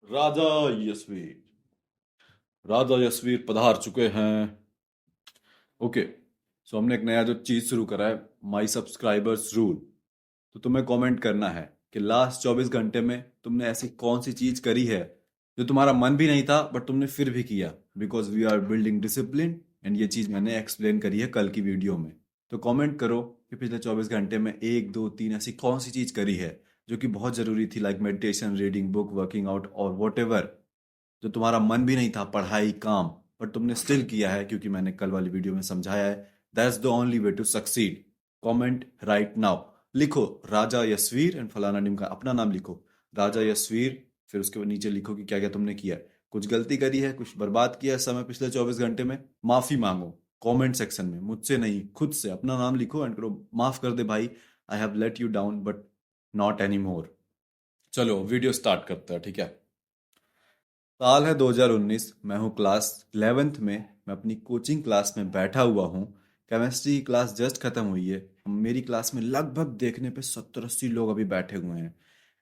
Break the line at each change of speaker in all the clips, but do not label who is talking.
राजा यशवीर राजा यशवीर पधार चुके हैं। ओके, सो हमने एक नया जो चीज शुरू करा है, माई सब्सक्राइबर्स रूल। तो तुम्हें कमेंट करना है कि लास्ट 24 घंटे में तुमने ऐसी कौन सी चीज करी है जो तुम्हारा मन भी नहीं था बट तुमने फिर भी किया, because we are building discipline. And ये चीज मैंने एक्सप्लेन करी है कल की वीडियो में। तो कमेंट करो कि पिछले 24 घंटे में एक दो तीन ऐसी कौन सी चीज करी है जो कि बहुत जरूरी थी, like meditation, reading book, working out और वॉट एवर, जो तुम्हारा मन भी नहीं था, पढ़ाई, काम, पर तुमने स्टिल किया है क्योंकि मैंने कल वाली वीडियो में समझाया है। That's the only way to succeed. Comment right now. लिखो राजा यशवीर एंड फलाना निम का अपना नाम लिखो, राजा यशवीर। फिर उसके बाद नीचे लिखो कि क्या क्या तुमने किया है। कुछ गलती करी है, कुछ बर्बाद किया है समय पिछले 24 घंटे में, माफी मांगो कमेंट सेक्शन में, मुझसे नहीं खुद से अपना नाम लिखो एंड करो माफ कर दे भाई, I have let you down but not any more. चलो वीडियो स्टार्ट करते हैं, ठीक है। साल है 2019, मैं हूँ क्लास 11th में। मैं अपनी कोचिंग क्लास में बैठा हुआ हूँ। केमिस्ट्री की क्लास जस्ट खत्म हुई है। मेरी क्लास में लगभग देखने पे 70-80 लोग अभी बैठे हुए हैं।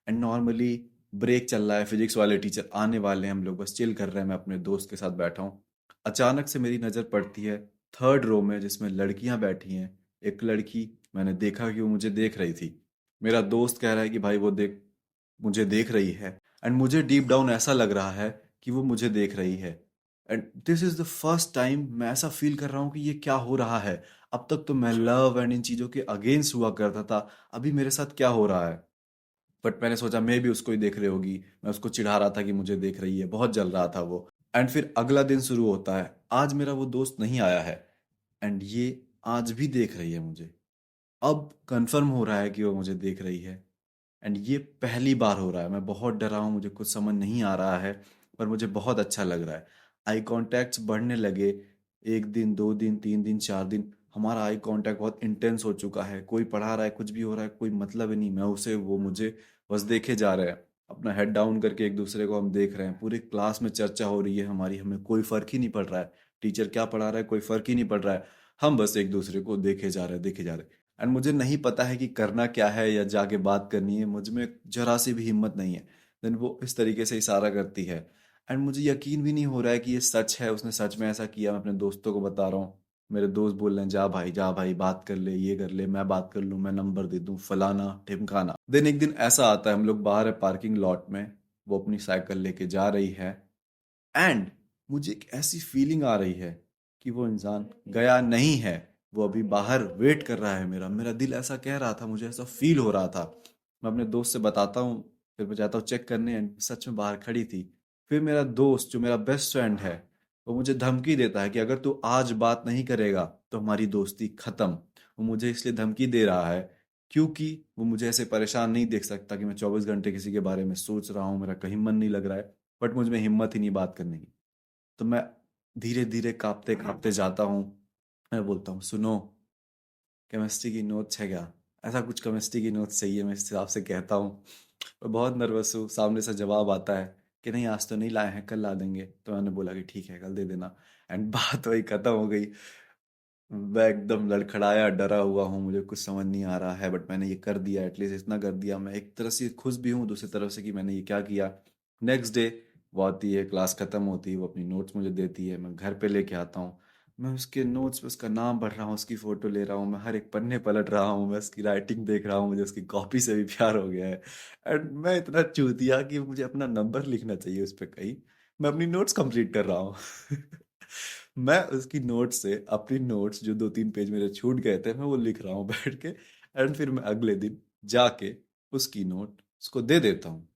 एंड नॉर्मली ब्रेक चल रहा है, फिजिक्स वाले टीचर आने वाले हैं, हम लोग बस चिल कर रहे हैं, मैं अपने दोस्त के साथ बैठा हूँ। अचानक से मेरी नज़र पड़ती है थर्ड रो में जिसमें लड़कियां बैठी हैं। एक लड़की, मैंने देखा कि वो मुझे देख रही थी। मेरा दोस्त कह रहा है कि भाई वो देख, मुझे देख रही है। एंड मुझे डीप डाउन ऐसा लग रहा है कि वो मुझे देख रही है। And this is the first time मैं ऐसा फील कर रहा हूँ कि ये क्या हो रहा है। अब तक तो मैं लव एंड इन चीज़ों के अगेंस्ट हुआ करता था, अभी मेरे साथ क्या हो रहा है। बट मैंने सोचा मे भी उसको ही देख रही होगी, मैं उसको चिढ़ा रहा था कि मुझे देख रही है, बहुत जल रहा था वो। एंड फिर अगला दिन शुरू होता है, आज मेरा वो दोस्त नहीं आया है एंड ये आज भी देख रही है मुझे। अब कंफर्म हो रहा है कि वो मुझे देख रही है। एंड ये पहली बार हो रहा है, मैं बहुत डरा हूँ, मुझे कुछ समझ नहीं आ रहा है, पर मुझे बहुत अच्छा लग रहा है। आई कांटेक्ट्स बढ़ने लगे, एक दिन, दो दिन, तीन दिन, चार दिन, हमारा आई कांटेक्ट बहुत इंटेंस हो चुका है। कोई पढ़ा रहा है, कुछ भी हो रहा है, कोई मतलब ही नहीं, मैं उसे, वो मुझे, बस देखे जा रहे हैं। अपना हेड डाउन करके एक दूसरे को हम देख रहे हैं। पूरी क्लास में चर्चा हो रही है हमारी, हमें कोई फर्क ही नहीं पड़ रहा है, टीचर क्या पढ़ा रहा है कोई फर्क ही नहीं पड़ रहा है। हम बस एक दूसरे को देखे जा रहे हैं, देखे जा रहे हैं। एंड मुझे नहीं पता है कि करना क्या है या जाके बात करनी है, मुझ में जरा सी भी हिम्मत नहीं है। देन वो इस तरीके से इशारा करती है एंड मुझे यकीन भी नहीं हो रहा है कि ये सच है, उसने सच में ऐसा किया। मैं अपने दोस्तों को बता रहा हूँ, मेरे दोस्त बोल रहे हैं जा भाई बात कर ले, ये कर ले, मैं बात कर लूँ, मैं नंबर दे दूँ, फलाना ढिमकाना। देन एक दिन ऐसा आता है, हम लोग बाहर है पार्किंग लॉट में, वो अपनी साइकिल लेके जा रही है एंड मुझे एक ऐसी फीलिंग आ रही है कि वो इंसान गया नहीं है, वो अभी बाहर वेट कर रहा है। मेरा मेरा दिल ऐसा कह रहा था, मुझे ऐसा फील हो रहा था। मैं अपने दोस्त से बताता हूँ, फिर मैं जाता हूँ चेक करने एंड सच में बाहर खड़ी थी। फिर मेरा दोस्त जो मेरा बेस्ट फ्रेंड है, वो मुझे धमकी देता है कि अगर तू आज बात नहीं करेगा तो हमारी दोस्ती खत्म। वो मुझे इसलिए धमकी दे रहा है क्योंकि वो मुझे ऐसे परेशान नहीं देख सकता कि मैं 24 घंटे किसी के बारे में सोच रहा हूँ, मेरा कहीं मन नहीं लग रहा है, बट मुझ में हिम्मत ही नहीं बात करने की। तो मैं धीरे धीरे कांपते कांपते जाता हूँ, मैं बोलता हूँ सुनो, केमिस्ट्री की नोट्स है क्या, ऐसा कुछ केमिस्ट्री की नोट्स चाहिए, मैं इस हिसाब से कहता हूँ। मैं बहुत नर्वस हूँ, सामने से जवाब आता है कि नहीं आज तो नहीं लाए हैं, कल ला देंगे। तो मैंने बोला कि ठीक है कल दे देना। एंड बात वही खत्म हो गई। मैं एकदम लड़खड़ाया, डरा हुआ हूँ, मुझे कुछ समझ नहीं आ रहा है, बट मैंने ये कर दिया, एटलीस्ट इतना कर दिया। मैं एक तरह से खुश भी हूँ, दूसरी तरफ से कि मैंने ये क्या किया। नेक्स्ट डे वो आती है, क्लास खत्म होती है, वो अपनी नोट्स मुझे देती है, मैं घर पे लेके आता हूँ। मैं उसके नोट्स पे उसका नाम पढ़ रहा हूँ, उसकी फोटो ले रहा हूँ, मैं हर एक पन्ने पलट रहा हूँ, मैं उसकी राइटिंग देख रहा हूँ, मुझे उसकी कॉपी से भी प्यार हो गया है। एंड मैं इतना चूतिया कि मुझे अपना नंबर लिखना चाहिए उस पर कहीं, मैं अपनी नोट्स कंप्लीट कर रहा हूँ। मैं उसकी नोट्स से अपनी नोट्स जो 2-3 पेज मेरे छूट गए थे, मैं वो लिख रहा हूँ बैठ के। एंड फिर मैं अगले दिन जाके उसकी नोट उसको दे देता हूँ।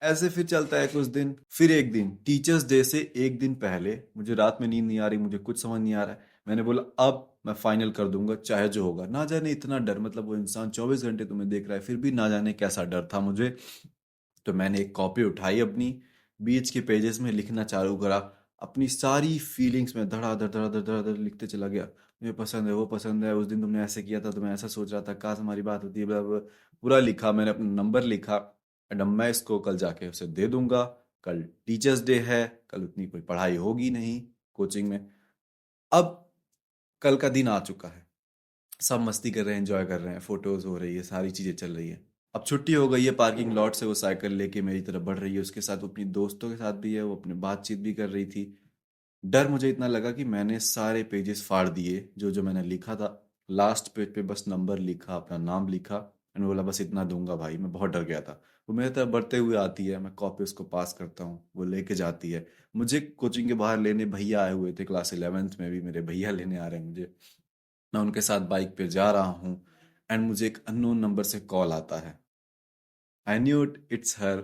ऐसे फिर चलता है कुछ दिन, फिर एक दिन टीचर्स डे से एक दिन पहले मुझे रात में नींद नहीं आ रही, मुझे कुछ समझ नहीं आ रहा है। मैंने बोला अब मैं फाइनल कर दूंगा चाहे जो होगा। ना जाने इतना डर, मतलब वो इंसान 24 घंटे तुम्हें देख रहा है, फिर भी ना जाने कैसा डर था मुझे। तो मैंने एक कॉपी उठाई अपनी, बीच के पेजेस में लिखना चालू करा, अपनी सारी फीलिंग्स में धड़ाधड़ धड़ाधड़ धड़ाधड़ लिखते चला गया। मुझे पसंद है, वो पसंद है, उस दिन तुमने ऐसे किया था तो मैं ऐसा सोच रहा था, काश हमारी बात होती है, blah, blah, blah। पूरा लिखा मैंने, अपना नंबर लिखा। एंड अब मैं इसको कल जाके उसे दे दूंगा। कल टीचर्स डे है, कल उतनी कोई पढ़ाई होगी नहीं कोचिंग में। अब कल का दिन आ चुका है, सब मस्ती कर रहे हैं, एंजॉय कर रहे हैं, फोटोज हो रही है, सारी चीजें चल रही है। अब छुट्टी हो गई है पार्किंग लॉट से, वो साइकिल लेके मेरी तरफ बढ़ रही है, उसके साथ वो अपनी दोस्तों के साथ भी है, वो अपने बातचीत भी कर रही थी। डर मुझे इतना लगा कि मैंने सारे पेजेस फाड़ दिए जो जो मैंने लिखा था। लास्ट पेज पे बस नंबर लिखा, अपना नाम लिखा, एंड बोला बस इतना दूंगा भाई। मैं बहुत डर गया था। वो मेरे तरफ बढ़ते हुए आती है, मैं कॉपी उसको पास करता हूँ, वो लेके जाती है। मुझे कोचिंग के बाहर लेने भैया आए हुए थे, क्लास 11th में भी मेरे भैया लेने आ रहे हैं मुझे। मैं उनके साथ बाइक पे जा रहा हूँ, एंड मुझे एक अननोन नंबर से कॉल आता है। I knew it's her.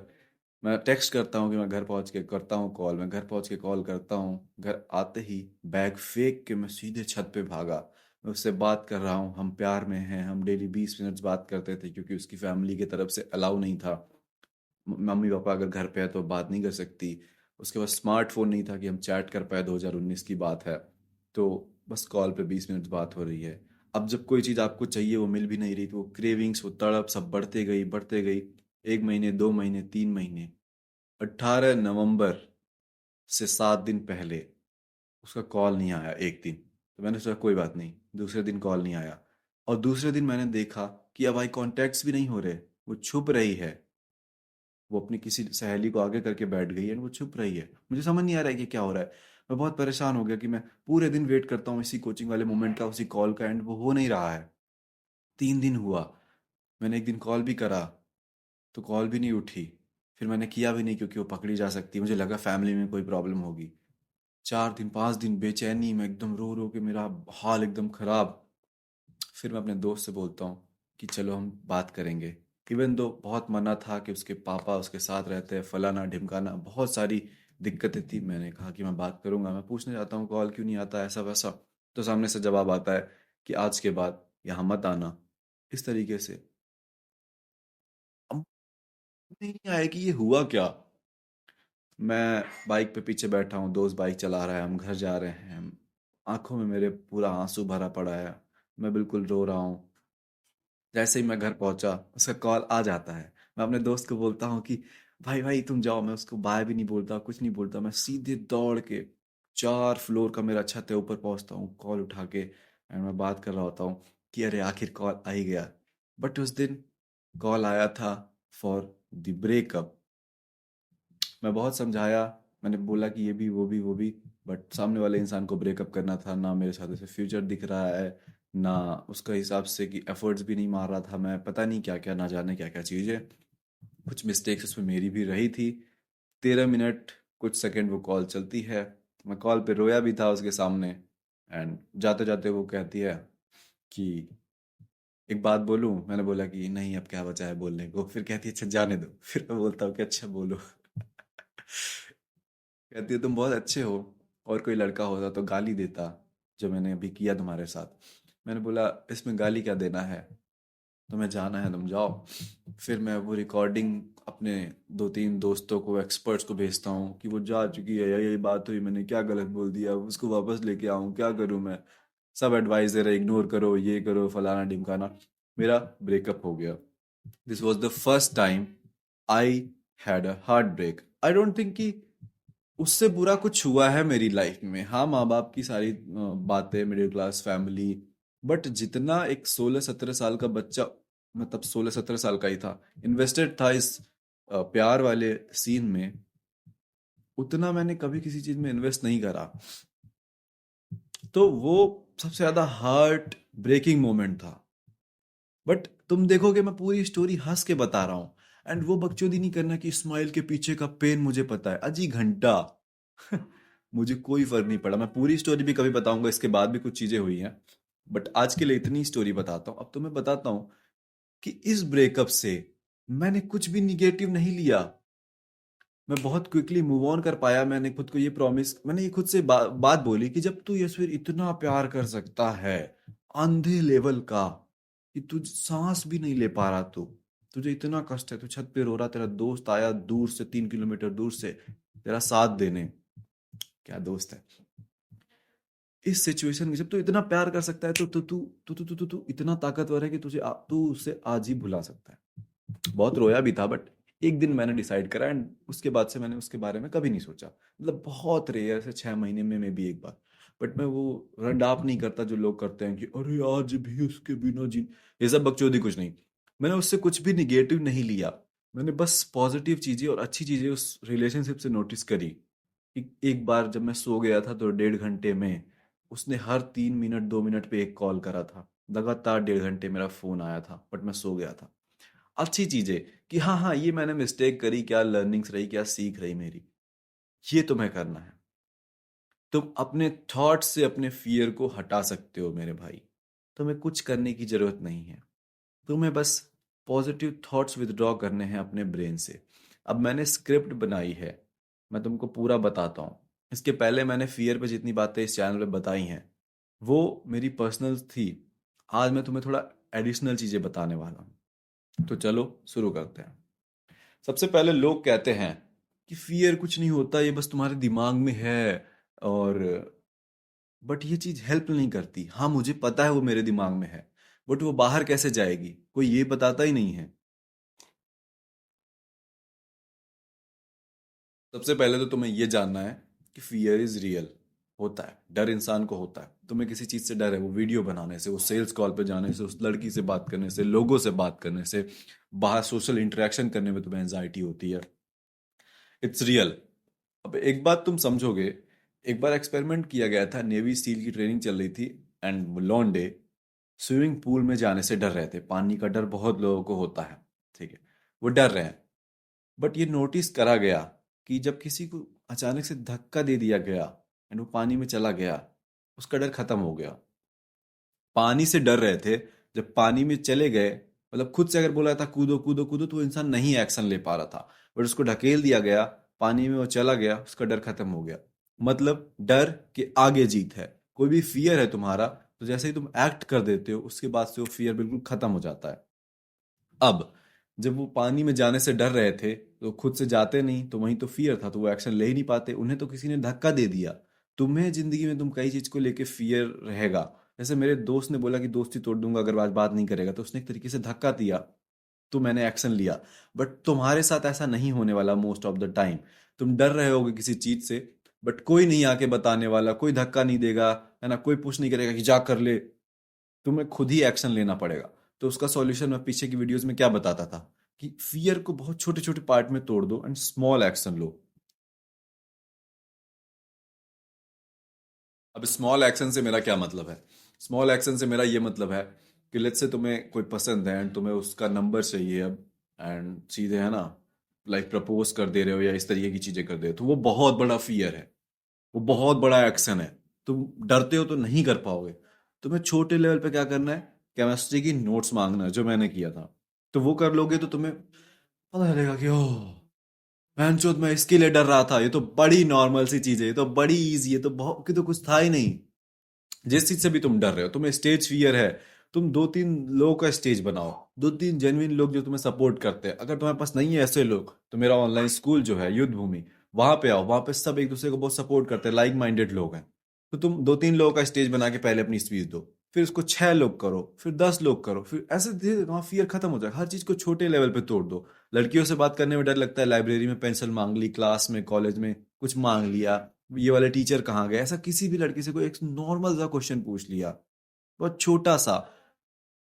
मैं टेक्स्ट करता हूँ कि मैं घर पहुँच के करता हूँ कॉल। मैं घर पहुँच के कॉल करता हूँ। घर आते ही बैग फेंक के मैं सीधे छत पे भागा। मैं उससे बात कर रहा हूँ, हम प्यार में हैं, हम डेली 20 मिनट्स बात करते थे, क्योंकि उसकी फैमिली की तरफ से अलाउ नहीं था। मम्मी पापा अगर घर पे है तो बात नहीं कर सकती। उसके बाद स्मार्टफोन नहीं था कि हम चैट कर पाए, 2019 की बात है। तो बस कॉल पे 20 मिनट बात हो रही है। अब जब कोई चीज़ आपको चाहिए वो मिल भी नहीं रही, तो वो क्रेविंग्स, वो तड़प सब बढ़ते गई बढ़ते गई। 1 महीने, 2 महीने, 3 महीने, 18 नवंबर से 7 दिन पहले उसका कॉल नहीं आया एक दिन। तो मैंने सोचा कोई बात नहीं, दूसरे दिन कॉल नहीं आया। और दूसरे दिन मैंने देखा कि अब आई कॉन्टैक्ट्स भी नहीं हो रहे, वो छुप रही है। वो अपनी किसी सहेली को आगे करके बैठ गई है, वो छुप रही है। मुझे समझ नहीं आ रहा है कि क्या हो रहा है। मैं बहुत परेशान हो गया कि मैं पूरे दिन वेट करता हूँ इसी कोचिंग वाले मोमेंट का, उसी कॉल का, एंड वो हो नहीं रहा है। 3 दिन हुआ। मैंने एक दिन कॉल भी करा तो कॉल भी नहीं उठी। फिर मैंने किया भी नहीं, क्योंकि वो पकड़ी जा सकती है, मुझे लगा फैमिली में कोई प्रॉब्लम होगी। 4 दिन, 5 दिन बेचैनी में, एकदम रो रो के मेरा हाल एकदम खराब। फिर मैं अपने दोस्त से बोलता हूँ कि चलो हम बात करेंगे। इवन दो बहुत मना था कि उसके पापा उसके साथ रहते हैं, फलाना ढिमकाना, बहुत सारी दिक्कतें थी। मैंने कहा कि मैं बात करूंगा, मैं पूछने जाता हूँ कॉल क्यों नहीं आता, ऐसा वैसा। तो सामने से जवाब आता है कि आज के बाद यहाँ मत आना, इस तरीके से। अब नहीं आया कि ये हुआ क्या। मैं बाइक पे पीछे बैठा हूँ, दोस्त बाइक चला रहा है, हम घर जा रहे हैं। आंखों में मेरे पूरा आंसू भरा पड़ा है। मैं बिल्कुल रो रहा हूँ। जैसे ही मैं घर पहुंचा, उसका कॉल आ जाता है। मैं अपने दोस्त को बोलता हूँ कि भाई भाई तुम जाओ। मैं उसको बाय भी नहीं बोलता, कुछ नहीं बोलता। मैं सीधे दौड़ के 4 फ्लोर का मेरा छत है, ऊपर पहुंचता हूँ, कॉल उठा के, एंड मैं बात कर रहा होता हूँ कि अरे आखिर कॉल आ ही गया। बट उस दिन कॉल आया था फॉर द ब्रेकअप। मैं बहुत समझाया, मैंने बोला कि ये भी वो भी वो भी, बट सामने वाले इंसान को ब्रेकअप करना था ना, मेरे साथ उसे फ्यूचर दिख रहा है ना, उसका हिसाब से कि एफर्ट्स भी नहीं मार रहा था मैं, पता नहीं क्या क्या, ना जाने क्या क्या चीज़ें। कुछ मिस्टेक्स उसमें मेरी भी रही थी। 13 मिनट कुछ सेकंड वो कॉल चलती है। मैं कॉल पे रोया भी था उसके सामने। एंड जाते जाते वो कहती है कि एक बात बोलूं। मैंने बोला कि नहीं, अब क्या बचा है बोलने को। फिर कहती है अच्छा जाने दो। फिर मैं बोलता हूँ कि अच्छा बोलो। कहती है तुम बहुत अच्छे हो, और कोई लड़का होता तो गाली देता, जो मैंने अभी किया तुम्हारे साथ। मैंने बोला इसमें गाली क्या देना है, तुम्हें जाना है तुम जाओ। फिर मैं वो रिकॉर्डिंग अपने 2-3 दोस्तों को, एक्सपर्ट्स को भेजता हूँ कि वो जा चुकी है, यही बात हुई, मैंने क्या गलत बोल दिया, उसको वापस लेके आऊँ, क्या करूँ मैं। सब एडवाइस दे रहे, इग्नोर करो, ये करो, फलाना ढिमकाना। मेरा ब्रेकअप हो गया। This was the first time I had a heartbreak. I don't think कि उससे बुरा कुछ हुआ है मेरी लाइफ में। हाँ, माँ बाप की सारी बातें, मिडिल क्लास फैमिली, बट जितना एक 16-17 साल का बच्चा, मतलब 16-17 साल का ही था, इन्वेस्टेड था इस प्यार वाले सीन में, उतना मैंने कभी किसी चीज में इन्वेस्ट नहीं करा। तो वो सबसे ज्यादा हार्ट ब्रेकिंग मोमेंट था। बट तुम देखोगे मैं पूरी स्टोरी हंस के बता रहा हूँ, एंड वो बकचोदी नहीं करना कि स्माइल के पीछे का पेन मुझे पता है, अजी घंटा। मुझे कोई फर्क नहीं पड़ा। मैं पूरी स्टोरी भी कभी बताऊंगा, इसके बाद भी कुछ चीजें हुई हैं, बट आज के लिए इतनी स्टोरी बताता हूँ। अब तुम्हें बताता हूँ कि इस ब्रेकअप से मैंने कुछ भी निगेटिव नहीं लिया। मैं बहुत क्विकली मूव ऑन कर पाया। मैंने खुद को ये प्रॉमिस, मैंने ये खुद से बात बोली कि जब तू यशवीर इतना प्यार कर सकता है, अंधे लेवल का, कि तू सांस भी नहीं ले पा रहा, तू, तुझे इतना कष्ट है, तू छत पे रो रहा, तेरा दोस्त आया दूर से, 3 किलोमीटर दूर से तेरा साथ देने। क्या दोस्त है। इस सिचुएशन में जब तू इतना प्यार कर सकता है, तो तू इतना ताकतवर है कि तू उसे आज ही भुला सकता है। बहुत रोया भी था, बट एक दिन मैंने डिसाइड करा, एंड उसके बाद से मैंने उसके बारे में कभी नहीं सोचा। मतलब बहुत रेयर से 6 महीने में भी एक बार। बट मैं वो रन अप नहीं करता जो लोग करते हैं कि अरे आज भी उसके बिना जी, ये सब बकचोदी कुछ नहीं। मैंने उससे कुछ भी निगेटिव नहीं लिया। मैंने बस पॉजिटिव चीजें और अच्छी चीजें उस रिलेशनशिप से नोटिस करी। एक बार जब मैं सो गया था तो 1.5 घंटे में उसने हर 3 मिनट 2 मिनट पे एक कॉल करा था। लगातार 1.5 घंटे मेरा फोन आया था, बट मैं सो गया था। अच्छी चीजें कि हाँ हाँ, ये मैंने मिस्टेक करी, क्या लर्निंग्स रही, क्या सीख रही मेरी, ये तुम्हें करना है। तुम अपने थॉट से अपने फियर को हटा सकते हो मेरे भाई। तुम्हें कुछ करने की जरूरत नहीं है। तुम्हें बस पॉजिटिव थॉट्स विदड्रॉ करने हैं अपने ब्रेन से। अब मैंने स्क्रिप्ट बनाई है, मैं तुमको पूरा बताता हूँ। इसके पहले मैंने फियर पे जितनी बातें इस चैनल पे बताई हैं वो मेरी पर्सनल थी। आज मैं तुम्हें थोड़ा एडिशनल चीजें बताने वाला हूँ। तो चलो शुरू करते हैं। सबसे पहले लोग कहते हैं कि फियर कुछ नहीं होता, ये बस तुम्हारे दिमाग में है। और बट ये चीज हेल्प नहीं करती। हाँ, मुझे पता है वो मेरे दिमाग में है, बट वो बाहर कैसे जाएगी कोई ये बताता ही नहीं है। सबसे पहले तो तुम्हें ये जानना है कि फियर इज रियल। होता है, डर इंसान को होता है। तुम्हें किसी चीज से डर है, वो वीडियो बनाने से, वो सेल्स कॉल पे जाने से, उस लड़की से बात करने से, लोगों से बात करने से, बाहर सोशल इंटरेक्शन करने में तुम्हें एंजाइटी होती है। It's real. अब एक बात तुम समझोगे। एक बार एक्सपेरिमेंट किया गया था, नेवी सील की ट्रेनिंग चल रही थी एंड लॉन्डे स्विमिंग पूल में जाने से डर रहे थे। पानी का डर बहुत लोगों को होता है, ठीक है, वो डर रहे हैं। बट ये नोटिस करा गया कि जब किसी को अचानक से धक्का दे दिया गया एंड वो पानी में चला गया, उसका डर खत्म हो गया। पानी से डर रहे थे, जब पानी में चले गए, मतलब खुद से अगर बोला था कूदो कूदो कूदो तो वो इंसान नहीं एक्शन ले पा रहा था। बट उसको ढकेल दिया गया, पानी में वो चला गया, उसका डर खत्म हो गया। मतलब डर के आगे जीत है। कोई भी फियर है तुम्हारा, तो जैसे ही तुम एक्ट कर देते हो उसके बाद से वो फियर बिल्कुल खत्म हो जाता है। अब जब वो पानी में जाने से डर रहे थे तो खुद से जाते नहीं, तो वहीं तो फियर था, तो वो एक्शन ले ही नहीं पाते। उन्हें तो किसी ने धक्का दे दिया। तुम्हें जिंदगी में तुम कई चीज को लेके फियर रहेगा। जैसे मेरे दोस्त ने बोला कि दोस्ती तोड़ दूंगा अगर आज बात नहीं करेगा, तो उसने एक तरीके से धक्का दिया, तो मैंने एक्शन लिया। बट तुम्हारे साथ ऐसा नहीं होने वाला मोस्ट ऑफ द टाइम। तुम डर रहे होगे किसी चीज से, बट कोई नहीं आके बताने वाला, कोई धक्का नहीं देगा, है ना, कोई पुश नहीं करेगा कि जा कर ले। तुम्हें खुद ही एक्शन लेना पड़ेगा। तो उसका सॉल्यूशन मैं पीछे की वीडियोस में क्या बताता था कि फियर को बहुत छोटे छोटे पार्ट में तोड़ दो एंड स्मॉल एक्शन लो। अब स्मॉल एक्शन से मेरा क्या मतलब है? स्मॉल एक्शन से मेरा ये मतलब है कि लेट्स से तुम्हें कोई पसंद है एंड तुम्हें उसका नंबर चाहिए अब, एंड सीधे, है ना, लाइक प्रपोज कर दे रहे हो या इस तरीके की चीजें कर दे रहे हो, तो वो बहुत बड़ा फियर है, वो बहुत बड़ा एक्शन है। तुम डरते हो तो नहीं कर पाओगे। तुम्हें छोटे लेवल पे क्या करना है, केमिस्ट्री की नोट्स मांगना है, जो मैंने किया था। तो वो कर लोगे तो तुम्हें पता चलेगा कि ओह भैनचोद, मैं इसके लिए डर रहा था, ये तो बड़ी नॉर्मल सी चीज है, ये तो बड़ी इजी है, तो बहुत कि तो कुछ था ही नहीं। जिस चीज से भी तुम डर रहे हो, तुम्हें स्टेज फियर है, तुम 2-3 लोगों का स्टेज बनाओ। 2-3 जेन्युइन लोग जो तुम्हें सपोर्ट करते हैं। अगर तुम्हारे पास नहीं है ऐसे लोग, तो मेरा ऑनलाइन स्कूल जो है युद्ध भूमि, वहां पे आओ। वहां पे सब एक दूसरे को बहुत सपोर्ट करते हैं, लाइक माइंडेड लोग हैं। तो तुम 2-3 लोगों का स्टेज बना के पहले अपनी स्पीच दो, फिर उसको 6 लोग करो, फिर 10 लोग करो, फिर ऐसे धीरे धीरे वहां फियर खत्म हो जाएगा। हर चीज को छोटे लेवल पे तोड़ दो। लड़कियों से बात करने में डर लगता है, लाइब्रेरी में पेंसिल मांग ली, क्लास में कॉलेज में कुछ मांग लिया, ये वाले टीचर कहाँ गए, ऐसा किसी भी लड़की से कोई एक नॉर्मल सा क्वेश्चन पूछ लिया, बहुत छोटा सा,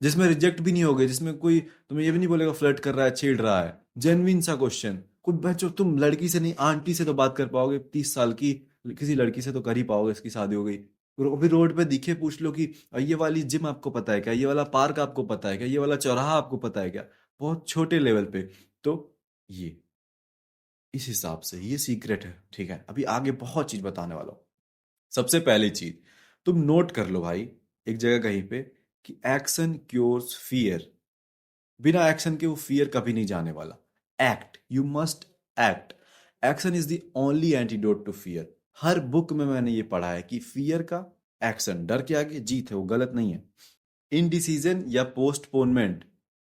जिसमें रिजेक्ट भी नहीं होगे, जिसमें कोई तुम्हें ये भी नहीं बोलेगा फ्लर्ट कर रहा है, छेड़ रहा है, जेन्युइन सा क्वेश्चन। कोई बच्चों, तुम लड़की से नहीं आंटी से तो बात कर पाओगे, 30 साल की किसी लड़की से तो कर ही पाओगे, इसकी शादी हो गई। अभी रोड पे दिखे पूछ लो कि ये वाली जिम आपको पता है क्या, ये वाला पार्क आपको पता है क्या, ये वाला चौराहा आपको पता है क्या। बहुत छोटे लेवल पे। तो ये इस हिसाब से ये सीक्रेट है, ठीक है। अभी आगे बहुत चीज बताने वाला हूँ। सबसे पहली चीज, तुम नोट कर लो भाई, एक जगह कहीं पे, कि एक्शन क्योर्स फियर। बिना एक्शन के वो फियर कभी नहीं जाने वाला। Act, you must act. Action is the only antidote to fear. हर बुक में मैंने ये पढ़ा है कि फियर का एक्शन, डर के आगे जीत है, वो गलत नहीं है। इनडिसीजन या पोस्टपोनमेंट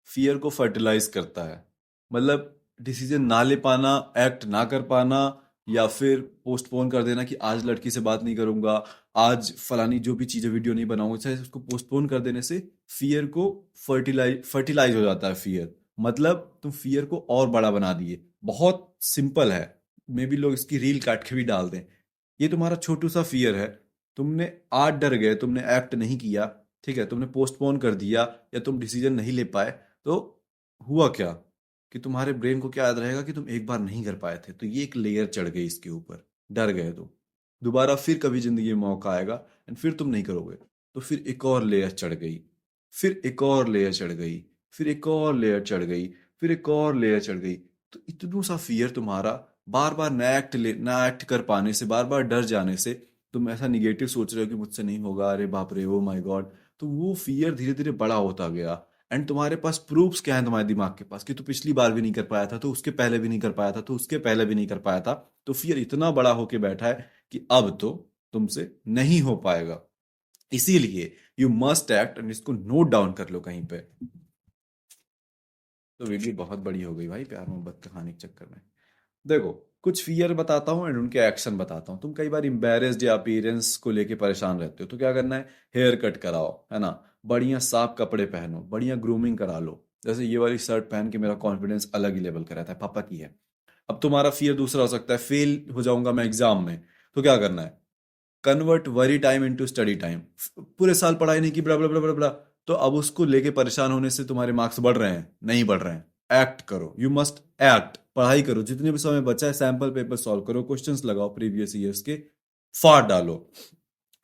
फियर को फर्टिलाइज करता है। मतलब डिसीजन ना ले पाना, एक्ट ना कर पाना, या फिर पोस्टपोन कर देना कि आज लड़की से बात नहीं करूंगा, आज फलानी जो भी चीजें वीडियो नहीं बनाऊंगा, चाहे उसको पोस्टपोन कर देने से फियर को फर्टिलाइज फर्टिलाइज हो जाता है फियर। मतलब तुम फियर को और बड़ा बना दिए। बहुत सिंपल है। मे बी लोग इसकी रील काट के भी डाल दें। ये तुम्हारा छोटू सा फियर है। तुमने आज डर गए, तुमने एक्ट नहीं किया, ठीक है, तुमने पोस्टपोन कर दिया, या तुम डिसीजन नहीं ले पाए, तो हुआ क्या कि तुम्हारे ब्रेन को क्या याद रहेगा कि तुम एक बार नहीं कर पाए थे, तो ये एक लेयर चढ़ गई इसके ऊपर, डर गए तुम। दोबारा फिर कभी जिंदगी में मौका आएगा एंड फिर तुम नहीं करोगे, तो फिर एक और लेयर चढ़ गई, फिर एक और लेयर चढ़ गई, फिर एक और लेयर चढ़ गई, फिर एक और लेयर चढ़ गई। तो इतना सा फियर तुम्हारा बार बार ना एक्ट कर पाने से, बार बार डर जाने से, तुम ऐसा निगेटिव सोच रहे हो कि मुझसे नहीं होगा, अरे बाप रे, ओ माय गॉड। तो वो फियर धीरे धीरे बड़ा होता गया। एंड तुम्हारे पास प्रूफ्स क्या है तुम्हारे दिमाग के पास कि तू पिछली बार भी नहीं कर पाया था, तो उसके पहले भी नहीं कर पाया था, तो उसके पहले भी नहीं कर पाया था। तो फियर इतना बड़ा होके बैठा है कि अब तो तुमसे नहीं हो पाएगा। इसीलिए यू मस्ट एक्ट, एंड इसको नोट डाउन कर लो कहीं पे। तो वीडियो बहुत बड़ी हो गई भाई प्यार मोहब्बत कहानी के चक्कर में। देखो, कुछ फियर बताता हूँ एंड उनके एक्शन बताता हूँ। तुम कई बार एम्बेरेस्ड या अपीयरेंस को लेके परेशान रहते हो, तो क्या करना है, हेयर कट कराओ, है ना, बढ़िया साफ कपड़े पहनो, बढ़िया ग्रूमिंग करा लो। जैसे ये वाली शर्ट पहन के मेरा कॉन्फिडेंस अलग ही लेवल का रहता है, पापा की है। अब तुम्हारा फियर दूसरा हो सकता है, फेल हो जाऊंगा मैं एग्जाम में। तो क्या करना है, convert worry time into study time. पूरे साल पढ़ाई नहीं की, बड़ा बड़ा बड़ा बड़ा बड़ा, तो अब उसको लेके परेशान होने से तुम्हारे मार्क्स बढ़ रहे हैं, नहीं बढ़ रहे हैं। एक्ट करो, यू मस्ट एक्ट। पढ़ाई करो, जितने भी समय बचा है सैंपल पेपर सॉल्व करो, क्वेश्चंस लगाओ प्रीवियस ईयर्स के, फाड़ डालो।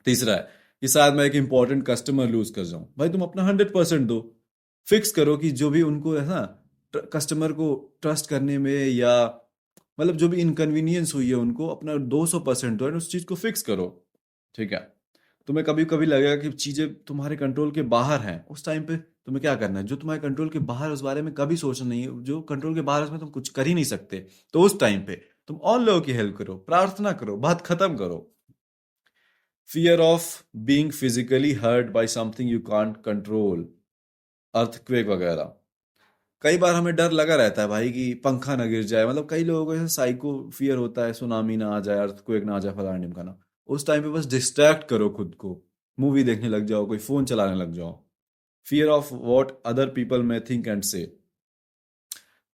तीसरा है कि शायद मैं एक इंपॉर्टेंट कस्टमर लूज कर जाऊं। भाई तुम अपना 100% दो। फिक्स करो कि जो भी उनको है ना, कस्टमर को ट्रस्ट करने में, या मतलब जो भी इनकन्वीनियंस हुई है उनको, अपना 200% दो, एंड उस चीज को फिक्स करो। ठीक है। तुम्हें कभी कभी लगेगा कि चीजें तुम्हारे कंट्रोल के बाहर हैं, उस टाइम पे तुम्हें क्या करना है, जो तुम्हारे कंट्रोल के बाहर है उस बारे में कभी सोचना नहीं है। जो कंट्रोल के बाहर है उसमें तुम कुछ कर ही नहीं सकते। तो उस टाइम पे तुम और लोगों की हेल्प करो, प्रार्थना करो, बात खत्म करो। Fear of being physically hurt by something you can't control, earthquake वगैरह। कई बार हमें डर लगा रहता है भाई कि पंखा ना गिर जाए। मतलब कई लोगों को ऐसे साइको फियर होता है, सुनामी ना आ जाए, अर्थक्वेक ना आ जाए, फलाना ढिमकाना। उस टाइम पे बस डिस्ट्रैक्ट करो खुद को, मूवी देखने लग जाओ, कोई फोन चलाने लग जाओ। Fear of what other people में थिंक एंड से,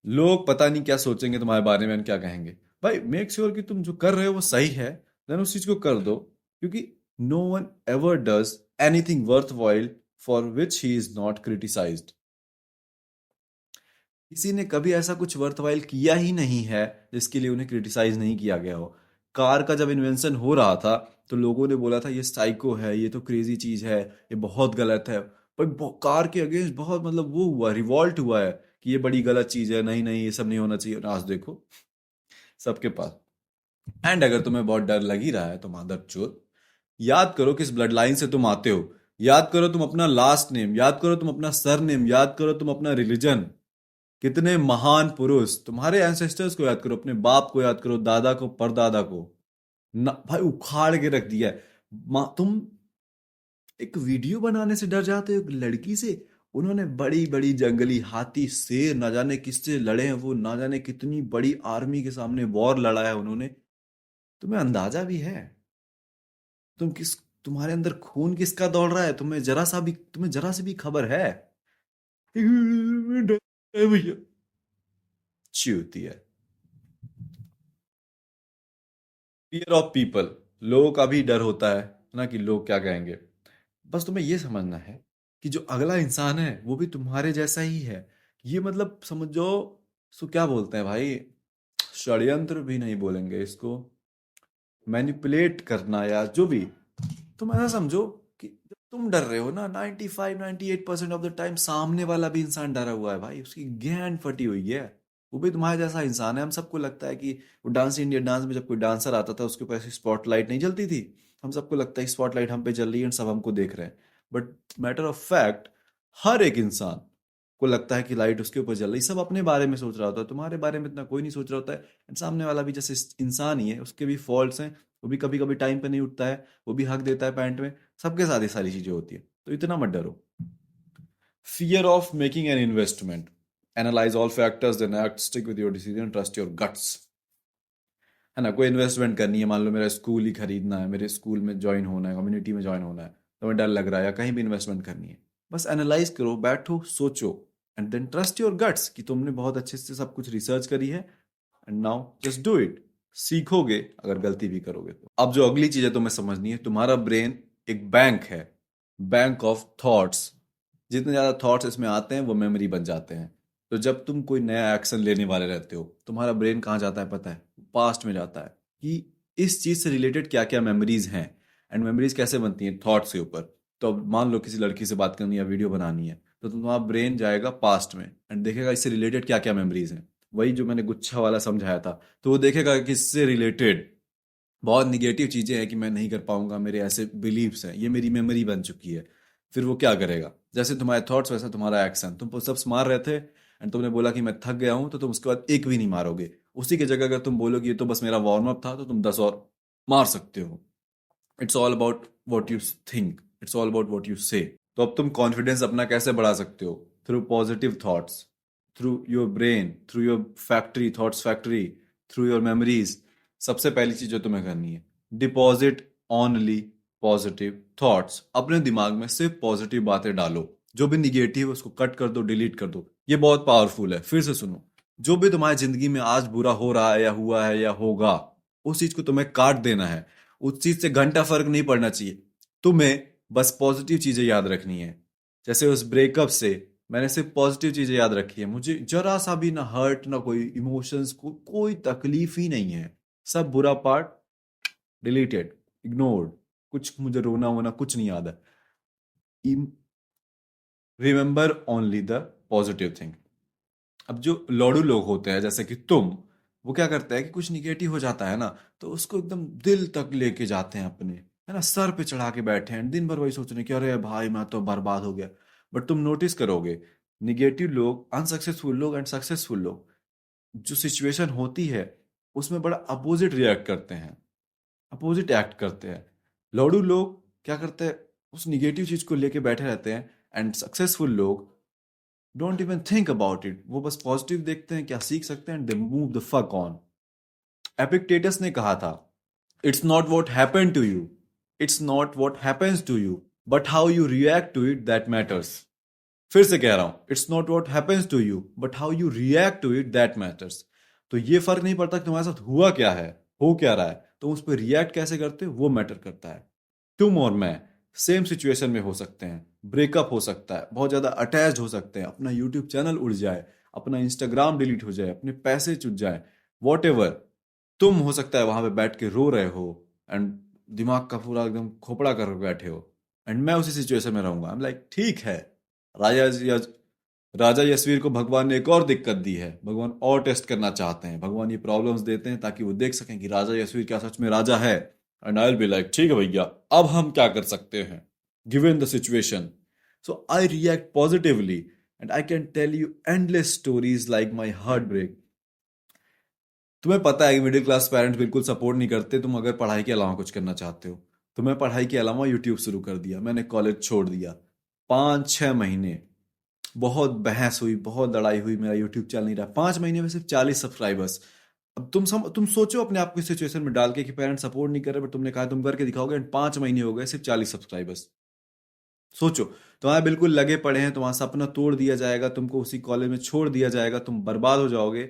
लोग पता नहीं क्या सोचेंगे तुम्हारे बारे में and क्या कहेंगे। भाई मेक श्योर कि तुम जो कर रहे हो वो सही है, देन उस चीज को कर दो। क्योंकि no one ever does anything worthwhile for which he is not criticised. किसी ने कभी ऐसा कुछ वर्थवाइल किया ही नहीं है जिसके लिए उन्हें क्रिटिसाइज नहीं किया गया हो। कार का जब इन्वेंशन हो रहा था, तो लोगों ने बोला था ये साइको है, ये तो क्रेजी चीज है, ये बहुत गलत है। पर कार के अगेंस्ट बहुत, मतलब वो हुआ, रिवॉल्ट हुआ है कि ये बड़ी गलत चीज है, नहीं नहीं ये सब नहीं होना चाहिए। और आज देखो सबके पास। एंड अगर तुम्हें बहुत डर लग ही रहा है तो मादरचोद, याद करो किस ब्लड लाइन से तुम आते हो। याद करो तुम अपना लास्ट नेम, याद करो तुम अपना सर नेम, याद करो तुम अपना रिलीजन। कितने महान पुरुष, तुम्हारे एंसेस्टर्स को याद करो, अपने बाप को याद करो, दादा को, परदादा को। ना भाई, उखाड़ के रख दिया है। तुम एक वीडियो बनाने से डर जाते हो एक लड़की से। उन्होंने बड़ी बड़ी जंगली हाथी, शेर, ना जाने किससे लड़े हैं वो, ना जाने कितनी बड़ी आर्मी के सामने वॉर लड़ा है उन्होंने। तुम्हें अंदाजा भी है तुम किस, तुम्हारे अंदर खून किसका दौड़ रहा है, तुम्हें जरा सी भी खबर है? डर है भैया, चूती है। फियर ऑफ पीपल, लोगों का भी डर होता है ना कि लोग क्या कहेंगे। बस तुम्हें ये समझना है कि जो अगला इंसान है वो भी तुम्हारे जैसा ही है। ये मतलब समझो, सो क्या बोलते हैं भाई, षड्यंत्र भी नहीं बोलेंगे इसको, मैनिपुलेट करना या जो भी। तुम ऐसा समझो कि जब तुम डर रहे हो ना, 95-98% ऑफ द टाइम सामने वाला भी इंसान डरा हुआ है भाई, उसकी गैंड फटी हुई है। वो भी तुम्हारे जैसा इंसान है। हम सबको लगता है कि वो डांस इंडिया डांस में जब कोई डांसर आता था उसके ऊपर ऐसी स्पॉटलाइट नहीं जलती थी। हम सबको लगता है स्पॉटलाइट हम पे जल रही है और सब हमको देख रहे हैं। बट मैटर ऑफ फैक्ट, हर एक इंसान को लगता है कि लाइट उसके ऊपर जल रही। सब अपने बारे में सोच रहा होता है, तुम्हारे बारे में इतना कोई नहीं सोच रहा होता है। And सामने वाला भी जैसे इंसान ही है, उसके भी फॉल्ट्स हैं। वो भी कभी कभी टाइम पे नहीं उठता है, वो भी हक देता है पैंट में। सबके साथ ये सारी चीजें होती है, तो इतना मत डरो। Fear of making an investment, analyse all factors then act, stick with your decision, trust your guts. है ना, कोई इन्वेस्टमेंट करनी है, मान लो मेरा स्कूल ही खरीदना है, मेरे स्कूल में ज्वाइन होना है, कम्युनिटी में ज्वाइन होना है, तो मैं डर लग रहा है, या कहीं भी इन्वेस्टमेंट करनी है। बस एनालाइज करो, बैठो, सोचो, and then trust your guts कि तुमने बहुत अच्छे से सब कुछ रिसर्च करी है। And now just do it. सीखोगे अगर गलती भी करोगे तो। अब जो अगली चीज है तुम्हें समझनी है, तुम्हारा ब्रेन एक बैंक है, बैंक ऑफ थॉट्स। जितने ज्यादा थॉट्स इसमें आते हैं वो मेमोरी बन जाते हैं। तो जब तुम कोई नया एक्शन लेने वाले रहते हो, तुम्हारा ब्रेन कहाँ जाता है पता है? पास्ट में जाता है कि इस चीज से रिलेटेड क्या क्या मेमोरीज हैं। एंड मेमोरीज कैसे बनती हैं? थॉट्स के ऊपर। तो अब मान लो किसी लड़की से बात करनी है, वीडियो बनानी है, तो तुम्हारा ब्रेन जाएगा पास्ट में एंड देखेगा इससे रिलेटेड क्या क्या मेमोरीज हैं। वही जो मैंने गुच्छा वाला समझाया था, तो वो देखेगा कि इससे रिलेटेड बहुत निगेटिव चीजें हैं कि मैं नहीं कर पाऊंगा, मेरे ऐसे बिलीव्स हैं, ये मेरी मेमोरी बन चुकी है। फिर वो क्या करेगा? जैसे तुम्हारे थॉट्स वैसा तुम्हारा एक्शन। तुम पुशअप्स मार रहे थे एंड तुमने बोला कि मैं थक गया हूं, तो तुम उसके बाद एक भी नहीं मारोगे। उसी की जगह अगर तुम बोलोगे ये तो बस मेरा वार्म अप था, तो तुम 10 और मार सकते हो। It's all about what you think, it's all about what you से। तो अब तुम कॉन्फिडेंस अपना कैसे बढ़ा सकते हो? Through positive thoughts, through your brain, through your factory, thoughts factory, through your memories. सबसे पहली चीज जो तुम्हें करनी है, डिपॉजिट ओनली पॉजिटिव थॉट्स। अपने दिमाग में सिर्फ पॉजिटिव बातें डालो। जो भी निगेटिव है उसको कट कर दो, डिलीट कर दो। ये बहुत पावरफुल है। फिर से सुनो, जो भी तुम्हारी जिंदगी में आज बुरा हो रहा है या हुआ है या होगा, उस चीज को तुम्हें काट देना है। उस चीज से घंटा फर्क नहीं पड़ना चाहिए। तुम्हें बस पॉजिटिव चीजें याद रखनी है। जैसे उस ब्रेकअप से मैंने सिर्फ पॉजिटिव चीजें याद रखी है। मुझे जरा सा भी ना हर्ट, ना कोई इमोशंस को, कोई तकलीफ ही नहीं है। सब बुरा पार्ट डिलीटेड, इग्नोर्ड। कुछ मुझे रोना वोना कुछ नहीं याद है। Remember only the positive thing. अब जो लॉडू लोग होते हैं जैसे कि तुम, वो क्या करते हैं कि कुछ निगेटिव हो जाता है ना, तो उसको एकदम दिल तक लेके जाते हैं अपने, है ना, सर पे चढ़ा के बैठे हैं, दिन भर वही सोच रहे हैं कि अरे भाई मैं तो बर्बाद हो गया। बट तुम नोटिस करोगे, निगेटिव लोग, अनसक्सेसफुल लोग एंड सक्सेसफुल लोग, जो सिचुएशन होती है उसमें बड़ा अपोजिट रिएक्ट करते हैं, अपोजिट एक्ट करते हैं। लॉडू लोग क्या करते हैं, उस निगेटिव चीज को लेके बैठे रहते हैं। एंड सक्सेसफुल लोग don't even think about it. वो बस पॉजिटिव देखते हैं क्या सीख सकते हैं, they move the fuck on. Epictetus ने कहा था, it's not what happen to you, it's not what happens to you, but how you react to it that matters. फिर से कह रहा हूं, it's not what happens to you but how you react to it that matters. तो ये फर्क नहीं पड़ता कि तुम्हारे साथ हुआ क्या है, हो क्या रहा है, तो उस पर रिएक्ट कैसे करते हो वो मैटर करता है। तुम और मैं सेम सिचुएशन में हो सकते हैं। ब्रेकअप हो सकता है, बहुत ज्यादा अटैच्ड हो सकते हैं, अपना यूट्यूब चैनल उड़ जाए, अपना इंस्टाग्राम डिलीट हो जाए, अपने पैसे चुट जाए, वॉट एवर। तुम हो सकता है वहां पे बैठ के रो रहे हो एंड दिमाग का पूरा एकदम खोपड़ा कर बैठे हो। एंड मैं उसी सिचुएशन में रहूंगा, आई एम लाइक ठीक है, राजा राजा यशवीर को भगवान ने एक और दिक्कत दी है, भगवान और टेस्ट करना चाहते हैं, भगवान ये प्रॉब्लम्स देते हैं ताकि वो देख सकें कि राजा यशवीर क्या सच में राजा है। And I will be like ठीक है भैया, अब हम क्या कर सकते हैं given the situation. So I react positively and I can tell you endless stories like my heartbreak. तुम्हें पता है कि मिडिल क्लास पेरेंट्स बिल्कुल सपोर्ट नहीं करते तुम अगर पढ़ाई के अलावा कुछ करना चाहते हो। तो मैं पढ़ाई के अलावा यूट्यूब शुरू कर दिया, मैंने कॉलेज छोड़ दिया। 5-6 महीने बहुत बहस हुई, बहुत लड़ाई हुई, मेरा यूट्यूब चल नहीं रहा। 5 महीने में सिर्फ 40 सब्सक्राइबर्स। अब तुम सोचो अपने आप को इस सिचुएशन में डाल के कि पेरेंट्स सपोर्ट नहीं कर रहे, बट तुमने कहा तुम करके दिखाओगे एंड 5 महीने हो गए सिर्फ 40 सब्सक्राइबर्स। सोचो, तुम्हारे बिल्कुल लगे पड़े हैं, तुम्हारा सपना तोड़ दिया जाएगा, तुमको उसी कॉलेज में छोड़ दिया जाएगा, तुम बर्बाद हो जाओगे,